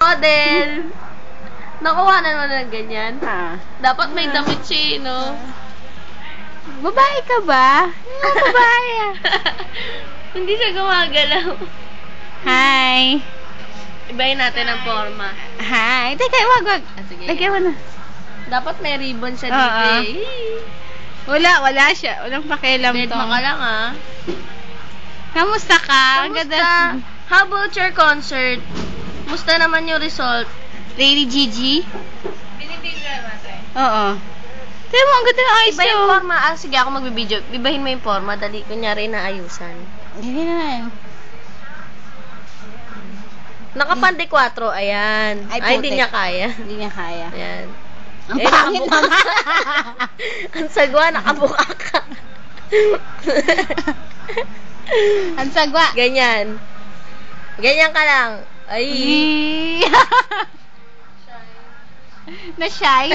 model. Nakuha na naman ng ganyan. Ha? Dapat may damit siya, no? Babae ka ba? Babae ah. Hindi siya gumagalaw. Hi. Ibahin natin ang forma. Hi. Teka, wag. Sige. Lagyan mo na. Dapat may ribbon siya dito eh. Wala siya. Walang pakialam to. Dead ka lang ah. Kamusta ka? Ang Kamusta? ganda. How about your concert? Musta naman yung result? Lady Gigi? Binibigyan natin. Oo. Tignan mo, ang ganda ng ayos Iba yung nyo. forma. Ah, sige, ako magbibideo. Ibahin mo yung forma. Dali, kunyari naayusan. Hindi na. Nakapande 4, ayan. Ay, di niya kaya. Hindi niya kaya. Ayan. Ang pangit nakabuka. naman. Ang sagwa, nakabuka ka. Ang sagwa. Ganyan. Ganyan ka lang. Ay. Na-shy.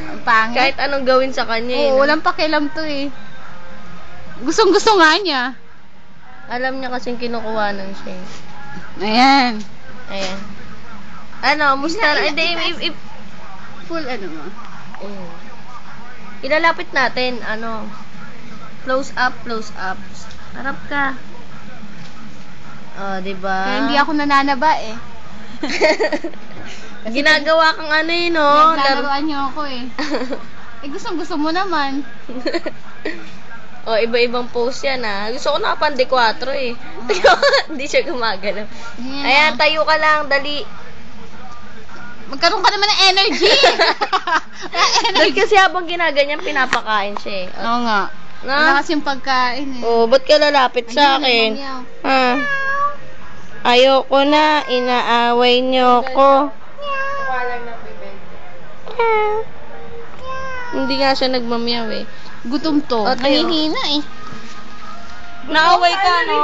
Ang pangit. Kahit anong gawin sa kanya. Oo, walang pakialam to eh. Gustong-gusto nga niya. Alam niya kasing kinukuhanan siya. Ayan. Ayan. Ano, musta? Hindi, Full ano mo? Ilalapit natin, ano, close up. Harap ka. Oh, diba? Kaya hindi ako nananaba eh. Ginagawa kang ano eh, no? Naglalaroan niyo ako eh. Gustong-gusto mo naman. Oh, iba-ibang pose yan ah. Gusto ko nakapande 4 eh. Hindi siya gumagalaw. Yeah. Ayan, tayo ka lang, dali. Magkaroon ka naman ng energy. Dahil kasi habang ginaganyan, pinapakain siya eh. Oo nga. Na? Wala kasing pagkain eh. Oh, ba't ka lalapit sa akin? Ha? Ayoko na, inaaway niyo ko. Hindi nga siya nagmamyaw eh. Gutom to. O, tayo. Nanghihina eh. Naaway ka, no?